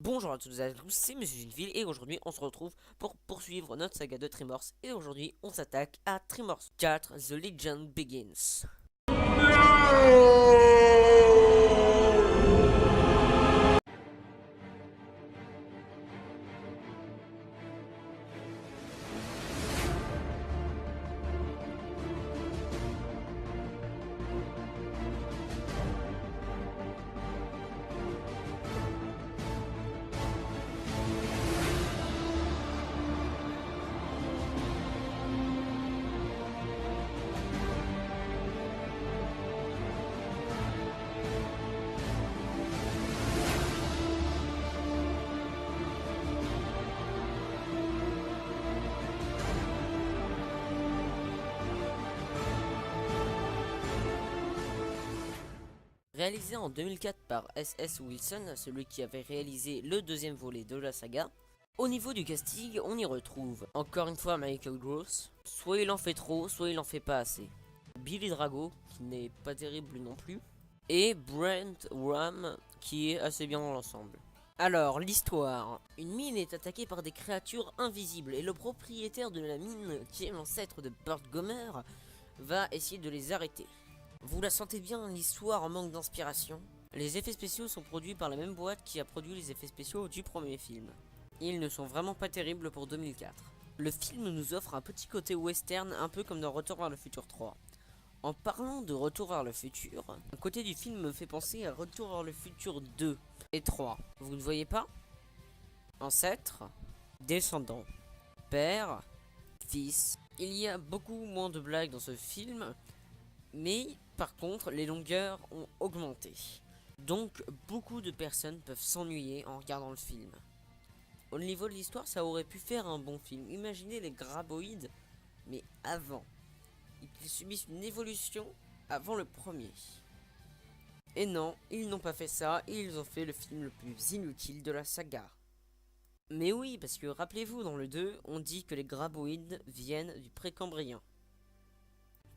Bonjour à toutes et à tous, c'est Monsieur Gilville et aujourd'hui on se retrouve pour poursuivre notre saga de Tremors et aujourd'hui on s'attaque à Tremors 4 The Legend Begins. Réalisé en 2004 par S.S. Wilson, celui qui avait réalisé le deuxième volet de la saga. Au niveau du casting, on y retrouve encore une fois Michael Gross. Soit il en fait trop, soit il en fait pas assez. Billy Drago, qui n'est pas terrible non plus. Et Brent Ram, qui est assez bien dans l'ensemble. Alors, l'histoire. Une mine est attaquée par des créatures invisibles et le propriétaire de la mine, qui est l'ancêtre de Burt Gomer, va essayer de les arrêter. Vous la sentez bien, l'histoire en manque d'inspiration. Les effets spéciaux sont produits par la même boîte qui a produit les effets spéciaux du premier film. Ils ne sont vraiment pas terribles pour 2004. Le film nous offre un petit côté western, un peu comme dans Retour vers le futur 3. En parlant de Retour vers le futur, un côté du film me fait penser à Retour vers le futur 2 et 3. Vous ne voyez pas? Ancêtre, descendant, père, fils. Il y a beaucoup moins de blagues dans ce film, mais par contre les longueurs ont augmenté. Donc beaucoup de personnes peuvent s'ennuyer en regardant le film. Au niveau de l'histoire, ça aurait pu faire un bon film. Imaginez les graboïdes, mais avant. Ils subissent une évolution avant le premier. Et non, ils n'ont pas fait ça, et ils ont fait le film le plus inutile de la saga. Mais oui, parce que rappelez-vous, dans le 2, on dit que les graboïdes viennent du précambrien.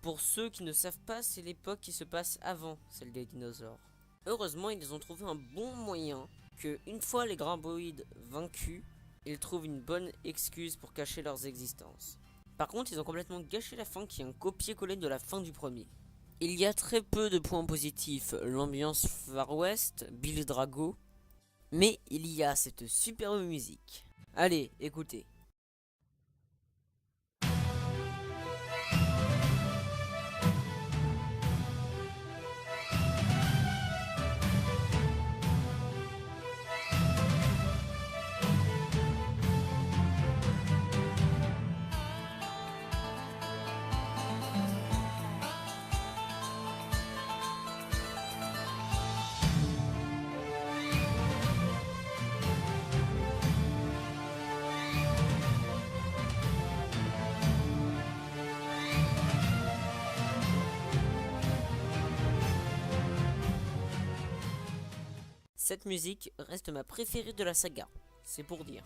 Pour ceux qui ne savent pas, c'est l'époque qui se passe avant celle des dinosaures. Heureusement, ils ont trouvé un bon moyen que, une fois les graboïdes vaincus, ils trouvent une bonne excuse pour cacher leurs existences. Par contre, ils ont complètement gâché la fin qui est un copier-coller de la fin du premier. Il y a très peu de points positifs, l'ambiance Far West, Billy Drago, mais il y a cette superbe musique. Allez, écoutez. Cette musique reste ma préférée de la saga, c'est pour dire.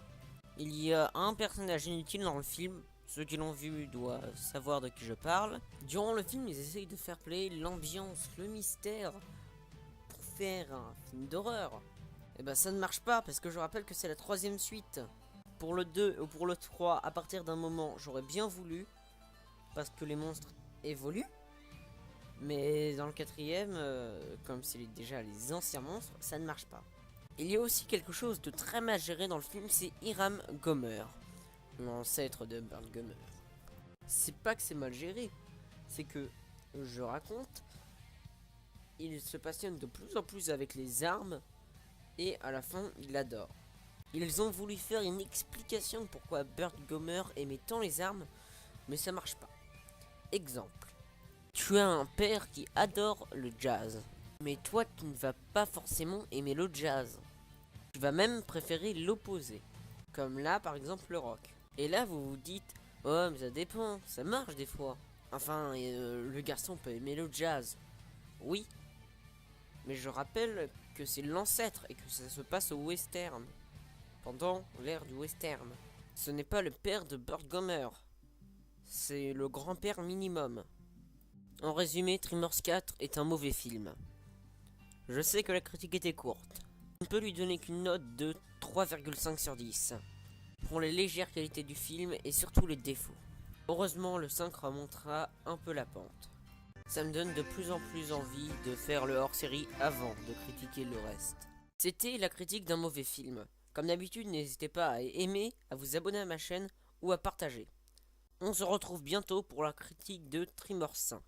Il y a un personnage inutile dans le film, ceux qui l'ont vu doivent savoir de qui je parle. Durant le film, ils essayent de faire play l'ambiance, le mystère, pour faire un film d'horreur. Et ben ça ne marche pas, parce que je rappelle que c'est la troisième suite. Pour le 2 ou pour le 3, à partir d'un moment, j'aurais bien voulu, parce que les monstres évoluent. Mais dans le quatrième, comme c'est déjà les anciens monstres, ça ne marche pas. Il y a aussi quelque chose de très mal géré dans le film, c'est Hiram Gomer, l'ancêtre de Burt Gomer. C'est pas que c'est mal géré, c'est que, je raconte, il se passionne de plus en plus avec les armes, et à la fin, il adore. Ils ont voulu faire une explication de pourquoi Burt Gomer aimait tant les armes, mais ça marche pas. Exemple. Tu as un père qui adore le jazz, mais toi tu ne vas pas forcément aimer le jazz. Tu vas même préférer l'opposé, comme là par exemple le rock. Et là vous vous dites, oh mais ça dépend, ça marche des fois. Enfin, le garçon peut aimer le jazz. Oui, mais je rappelle que c'est l'ancêtre et que ça se passe au western, pendant l'ère du western. Ce n'est pas le père de Burt Gomer, c'est le grand-père minimum. En résumé, Tremors 4 est un mauvais film. Je sais que la critique était courte, On ne peut lui donner qu'une note de 3,5 sur 10, pour les légères qualités du film et surtout les défauts. Heureusement, le 5 remontera un peu la pente. Ça me donne de plus en plus envie de faire le hors-série avant de critiquer le reste. C'était la critique d'un mauvais film. Comme d'habitude, n'hésitez pas à aimer, à vous abonner à ma chaîne ou à partager. On se retrouve bientôt pour la critique de Tremors 5.